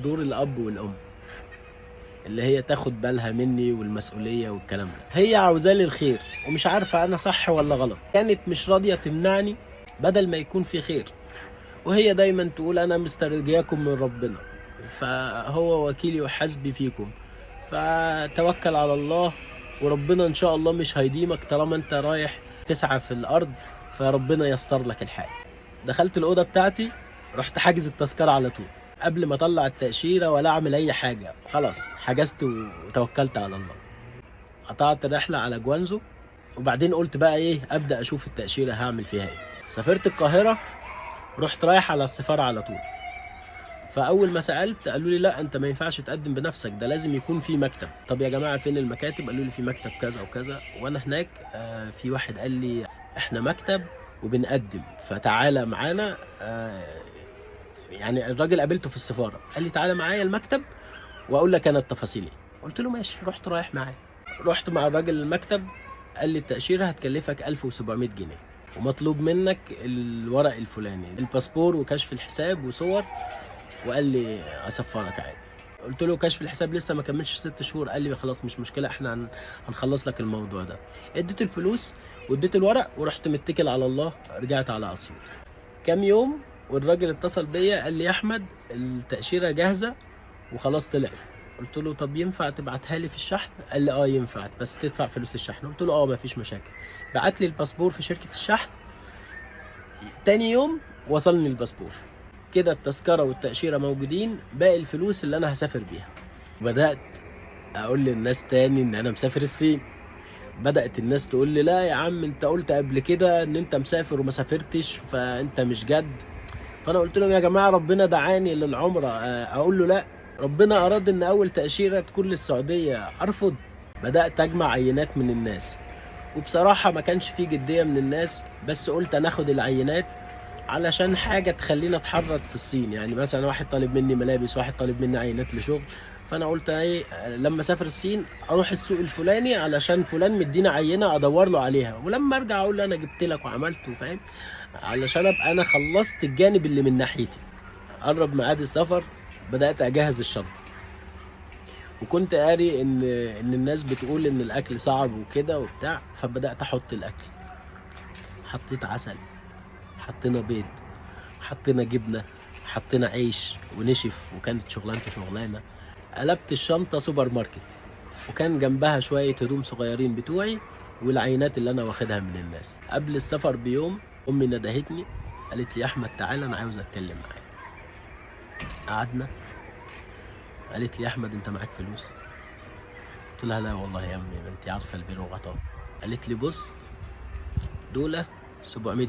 دور الأب والأم، اللي هي تاخد بالها مني والمسؤولية والكلام ده. هي عاوزالي الخير ومش عارفة أنا صح ولا غلط، كانت مش راضية تمنعني بدل ما يكون في خير، وهي دايما تقول أنا مسترجياكم من ربنا، فهو وكيلي وحسبي فيكم، فتوكل على الله وربنا إن شاء الله مش هيديمك طالما أنت رايح تسعى في الأرض، فربنا ييسر لك الحال. دخلت الأوضة بتاعتي، رحت حاجز التذكرة على طول قبل ما اطلع التأشيرة ولا اعمل اي حاجة، خلاص حجزت وتوكلت على الله. قطعت الرحلة على جوانزو، وبعدين قلت بقى ايه، ابدأ اشوف التأشيرة هعمل فيها ايه. سافرت القاهرة، رحت رايح على السفارة على طول. فاول ما سألت قالوا لي لا انت ما ينفعش تقدم بنفسك، ده لازم يكون في مكتب. طب يا جماعة فين المكاتب؟ قالوا لي في مكتب كذا وكذا، وانا هناك في واحد قال لي احنا مكتب وبنقدم، فتعالى معانا. يعني الراجل قابلته في السفاره، قال لي تعالى معايا المكتب واقول لك انا التفاصيل ايه. قلت له ماشي، رحت رايح معاه. رحت مع الراجل المكتب، قال لي التاشيره هتكلفك 1700 جنيه، ومطلوب منك الورق الفلاني، الباسبور وكشف الحساب وصور، وقال لي اسفرك عادي. قلت له كشف الحساب لسه ما كملش 6 شهور. قال لي خلاص مش مشكله، احنا هنخلص لك الموضوع ده. اديت الفلوس واديت الورق ورحت متكل على الله، رجعت على اسيوط. كام يوم والراجل اتصل بيا قال لي يا احمد التاشيره جاهزه وخلاص طلعت. قلت له طب ينفع تبعتها لي في الشحن؟ قال لي اه ينفع بس تدفع فلوس الشحن. قلت له اه مفيش مشاكل. بعت لي الباسبور في شركه الشحن، تاني يوم وصلني الباسبور. كده التذكره والتاشيره موجودين، باقي الفلوس اللي انا هسافر بيها. بدات اقول للناس تاني ان انا مسافر الصين. بدأت الناس تقول لي لا يا عم انت قلت قبل كده ان انت مسافر وما سافرتش فانت مش جد. فانا قلت لهم يا جماعه ربنا دعاني للعمره، اقول له لا؟ ربنا اراد ان اول تاشيره تكون للسعوديه ارفض؟ بدات اجمع عينات من الناس، وبصراحه ما كانش في جديه من الناس، بس قلت انا اخد العينات علشان حاجه تخلينا اتحرك في الصين. يعني مثلا واحد طالب مني ملابس، واحد طالب مني عينات لشغل، فانا قلت ايه لما اسافر الصين اروح السوق الفلاني علشان فلان مدينا عينه ادور له عليها، ولما ارجع اقول له انا جبت لك وعملت وفاهم، علشان ابقى انا خلصت الجانب اللي من ناحيتي. قرب ميعاد السفر، بدات اجهز الشنطه، وكنت قاري ان الناس بتقول ان الاكل صعب وكده وبتاع، فبدات احط الاكل. حطيت عسل، حطينا بيض، حطينا جبنه، حطينا عيش ونشف، وكانت شغلانته شغلانه. قلبت الشنطه سوبر ماركت، وكان جنبها شويه هدوم صغيرين بتوعي والعينات اللي انا واخدها من الناس. قبل السفر بيوم امي ندهتني، قالت لي يا احمد تعالى انا عاوز اتكلم معاك. قعدنا، قالت لي يا احمد انت معاك فلوس؟ قلت لها لا والله يا امي، ما انت عارفه البيرو غطا. قالت لي بص دول 700